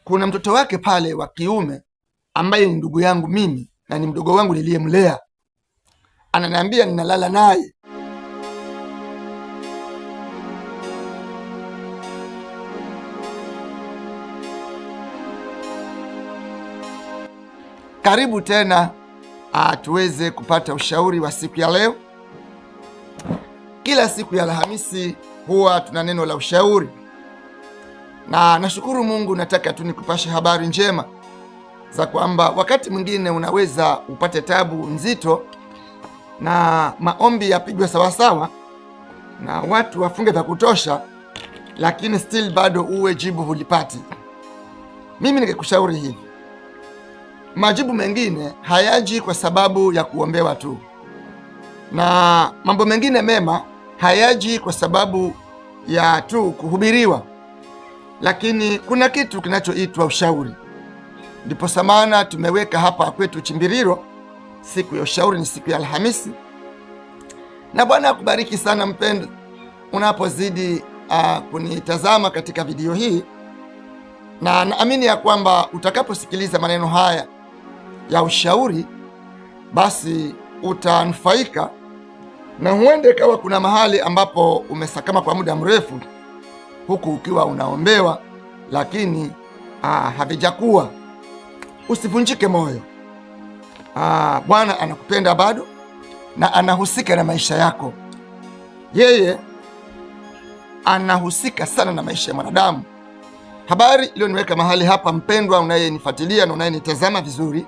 kuna mtoto wake pale wa kiume ambaye ni ndugu yangu mimi na ni mdogo wangu niliyemlea, ananiambia ninalala naye. Karibu tena tuweze kupata ushauri wa siku ya leo. Kila siku ya Alhamisi huwa tuna neno la ushauri, na nashukuru Mungu, nataka tu nikupashe habari njema za kwamba wakati mwingine unaweza upate tabu nzito na maombi yapigwe sawasawa na watu wafunge vya kutosha, lakini still bado uwe jibu hulipati. Mimi ningekushauri hivi: majibu mengine hayaji kwa sababu ya kuombewa tu, na mambo mengine mema hayaji kwa sababu ya tu kuhubiriwa, lakini kuna kitu kinachoitwa ushauri. Ndipo samana tumeweka hapa kwetu Chimbiriro, siku ya ushauri ni siku ya Alhamisi. Na Bwana akubariki sana mpendo, unapozidi kunitazama katika video hii, na naamini ya kwamba utakaposikiliza maneno haya ya ushauri, basi utanufaika, na huende ikawa kuna mahali ambapo umesakama kwa muda mrefu huku ukiwa unaombewa, lakini havijakuwa. Usivunjike moyo. Bwana anakupenda bado na anahusika na maisha yako. Yeye anahusika sana na maisha ya mwanadamu. Habari iliyoniweka mahali hapa, mpendwa unayenifuatilia na unayenitazama vizuri,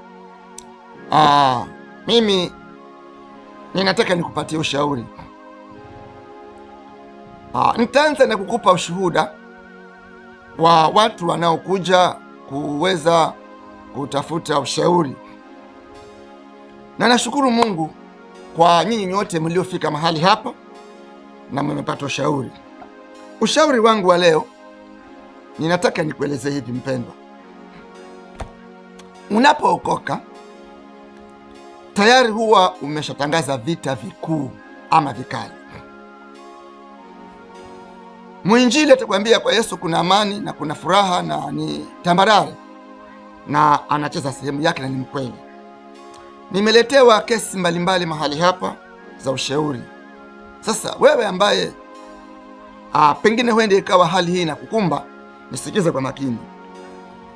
mimi ninataka nikupatie ushauri. Nitaanza na kukupa ushuhuda wa watu wanaokuja kuweza kutafuta ushauri, na nashukuru Mungu kwa nyinyi nyote mliofika mahali hapa na mmepata ushauri. Ushauri wangu wa leo, ninataka nikueleze hivi mpendwa. Unapookoka tayari huwa umeshatangaza vita vikuu ama vikali. Mwinjili atakwambia kwa Yesu kuna amani na kuna furaha na ni tambarare, na anacheza sehemu yake, na ni mkweli. Nimeletewa kesi mbalimbali mahali hapa za ushauri. Sasa wewe ambaye pengine huende ikawa hali hii na kukumba, nisikize kwa makini.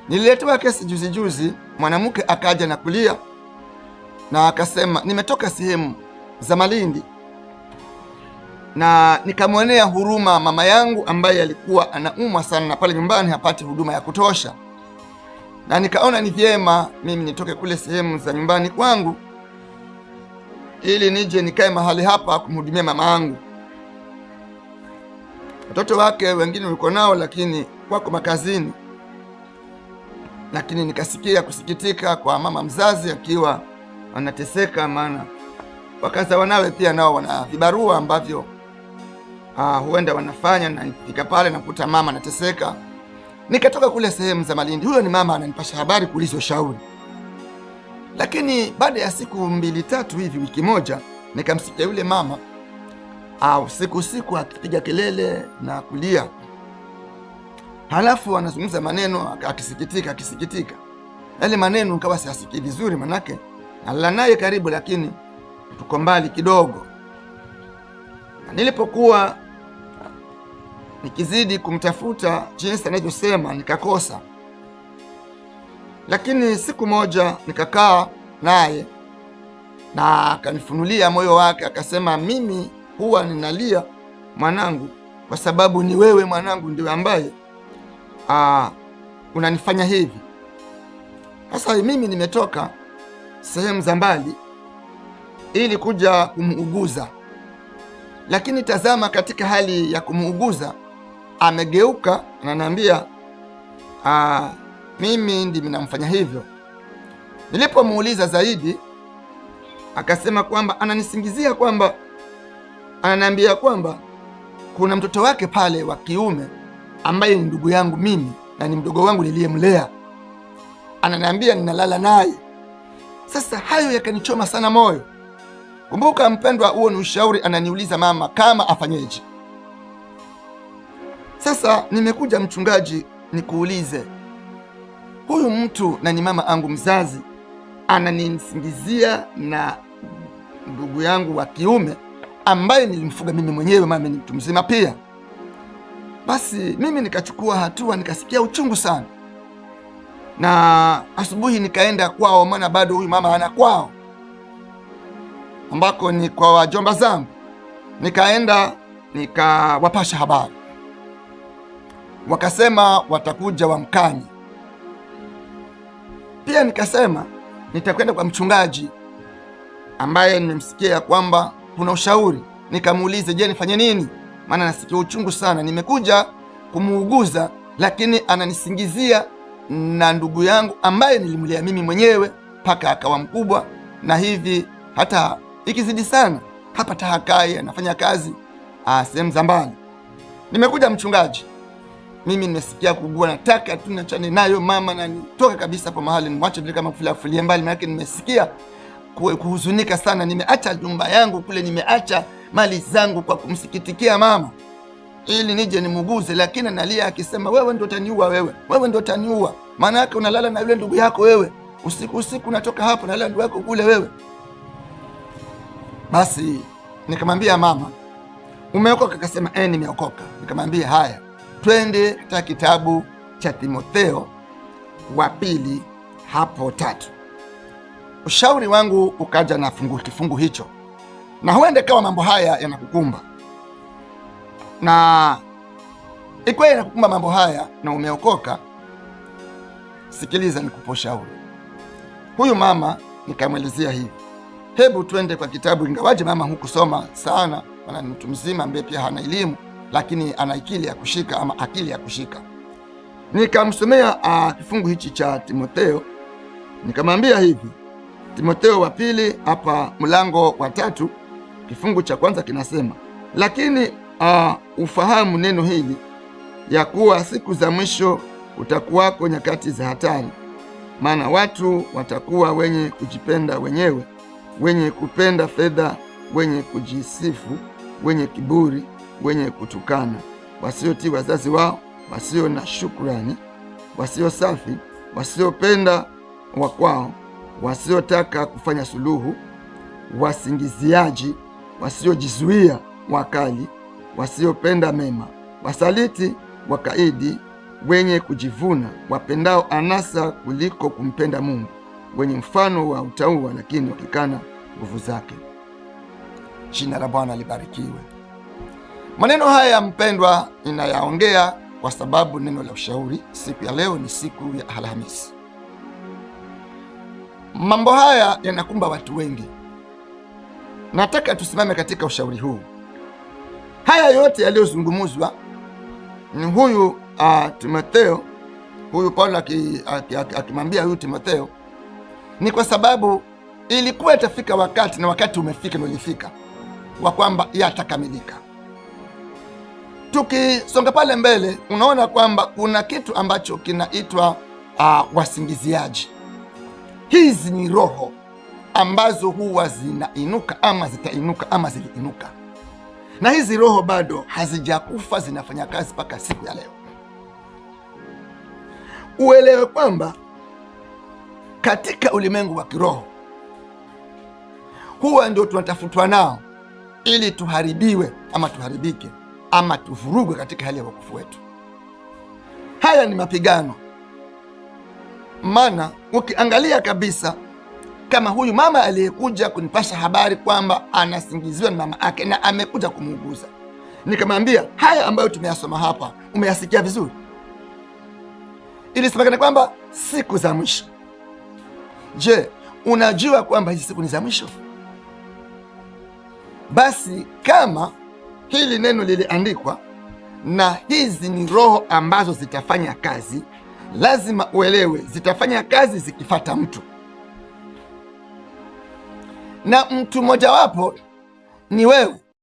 Nililetewa kesi juzi, mwanamke akaja na kulia na akasema, nimetoka sehemu za Malindi na nikamwonea huruma mama yangu ambaye alikuwa anaumwa sana na pale nyumbani hapati huduma ya kutosha, na nikaona ni vyema mimi nitoke kule sehemu za nyumbani kwangu ili nije nikae mahali hapa kumhudumia mama yangu. Watoto wake wengine walikuwa nao, lakini wako makazini. Lakini nikasikia kusikitika kwa mama mzazi akiwa anateseka, maana wakaza wanawe pia nao wana vibarua ambavyo huenda wanafanya, na nifika pale nakuta mama anateseka. Nikatoka kule sehemu za Malindi, huyo ni mama ananipasha habari kuuliza ushauri. Lakini baada ya siku 2-3 hivi, wiki moja, nikamsikia yule mama usiku akipiga kelele na kulia, halafu anazungumza maneno akisikitika. Yale maneno nikawa siyasikii vizuri, manake nalala naye karibu, lakini tuko mbali kidogo. Na nilipokuwa nikizidi kumtafuta jinsi anavyosema, nikakosa. Lakini siku moja nikakaa naye na akanifunulia moyo wake, akasema, mimi huwa ninalia mwanangu kwa sababu ni wewe mwanangu ndiwe ambaye unanifanya hivi. Sasa mimi nimetoka sehemu za mbali ili kuja kumuuguza, lakini tazama, katika hali ya kumuuguza amegeuka na ananiambia mimi ndimi namfanya hivyo. Nilipomuuliza zaidi, akasema kwamba ananisingizia kwamba ananiambia kwamba kuna mtoto wake pale wa kiume ambaye ni ndugu yangu mimi na ni mdogo wangu niliyemlea, ananiambia ninalala naye. Sasa hayo yakanichoma sana moyo. Kumbuka mpendwa, huo ni ushauri ananiuliza mama kama afanyeje. Sasa nimekuja mchungaji, nikuulize, huyu mtu na ni mama angu mzazi ananisingizia na ndugu yangu wa kiume ambaye nilimfuga mimi mwenyewe, mama ni mtu mzima pia. Basi mimi nikachukua hatua, nikasikia uchungu sana, na asubuhi nikaenda kwao, maana bado huyu mama ana kwao ambako ni kwa wajomba zangu. Nikaenda nikawapasha habari, wakasema watakuja wamkanye. Pia nikasema nitakwenda kwa mchungaji ambaye nimemsikia kwamba kuna ushauri, nikamuulize, je, nifanye nini? Maana nasikia uchungu sana, nimekuja kumuuguza lakini ananisingizia na ndugu yangu ambaye nilimlea mimi mwenyewe mpaka akawa mkubwa, na hivi hata ikizidi sana hapa tahakai anafanya kazi sehemu za mbali. Nimekuja mchungaji, mimi nimesikia kuugua, nataka tu niachane nayo mama na nitoke kabisa hapo mahali, nimwache vile kama kufulia mbali, maana nimesikia kuhuzunika sana. Nimeacha nyumba yangu kule, nimeacha mali zangu kwa kumsikitikia mama ili nije nimuguze, lakini analia akisema, wewe ndio utaniua, wewe ndio utaniua. Maana yake unalala na yule ndugu yako wewe, usiku unatoka hapo na yule ndugu yako kule wewe. Basi nikamwambia mama, umeokoka? Akasema nimeokoka. Nikamwambia haya, twende katika kitabu cha Timotheo wa pili hapo 3. Ushauri wangu ukaja na kifungu hicho, na huende kawa mambo haya yanakukumba, na ikiwa yanakukumba mambo haya na umeokoka, sikiliza nikupe ushauri. Huyu mama nikamwelezea hivi, hebu twende kwa kitabu, ingawaje mama hukusoma sana, maana ni mtu mzima ambaye pia hana elimu, lakini ana akili ya kushika ama akili ya kushika. Nikamsomea kifungu hichi cha Timotheo, nikamwambia hivi, Timotheo wa pili hapa mlango wa 3 kifungu cha kwanza kinasema, lakini ufahamu neno hili, ya kuwa siku za mwisho utakuwako nyakati za hatari, maana watu watakuwa wenye kujipenda wenyewe, wenye kupenda fedha, wenye kujisifu, wenye kiburi, wenye kutukana, wasiotii wazazi wao, wasio na shukrani, wasio safi, wasiopenda wakwao, wasiotaka kufanya suluhu, wasingiziaji, wasiojizuia, wakali, wasiopenda mema, wasaliti, wakaidi, wenye kujivuna, wapendao anasa kuliko kumpenda Mungu, wenye mfano wa utauwa, lakini wakikana nguvu zake. Jina la Bwana libarikiwe. Maneno haya mpendwa, ninayaongea kwa sababu neno la ushauri siku ya leo ni siku ya Alhamisi. Mambo haya yanakumba watu wengi, nataka tusimame katika ushauri huu. Haya yote yaliyozungumzwa ni huyu Timotheo, huyu Paulo akimwambia huyu Timotheo, ni kwa sababu ilikuwa itafika wakati, na wakati umefika na ulifika, wa kwamba yatakamilika. Tukisonga pale mbele, unaona kwamba kuna kitu ambacho kinaitwa wasingiziaji. Hizi ni roho ambazo huwa zinainuka ama zitainuka ama ziliinuka, na hizi roho bado hazijakufa, zinafanya kazi mpaka siku ya leo. Uelewe kwamba katika ulimwengu wa kiroho huwa ndio tunatafutwa nao ili tuharibiwe ama tuharibike ama tuvurugwe katika hali ya wokovu wetu. Haya ni mapigano, maana ukiangalia kabisa kama huyu mama aliyekuja kunipasha habari kwamba anasingiziwa na mama yake na amekuja kumuuguza, nikamwambia haya ambayo tumeyasoma hapa, umeyasikia vizuri? Ilisemekana kwamba siku za mwisho. Je, unajua kwamba hizi siku ni za mwisho? Basi kama hili neno liliandikwa na hizi ni roho ambazo zitafanya kazi, lazima uelewe zitafanya kazi zikifata mtu, na mtu mmojawapo ni wewe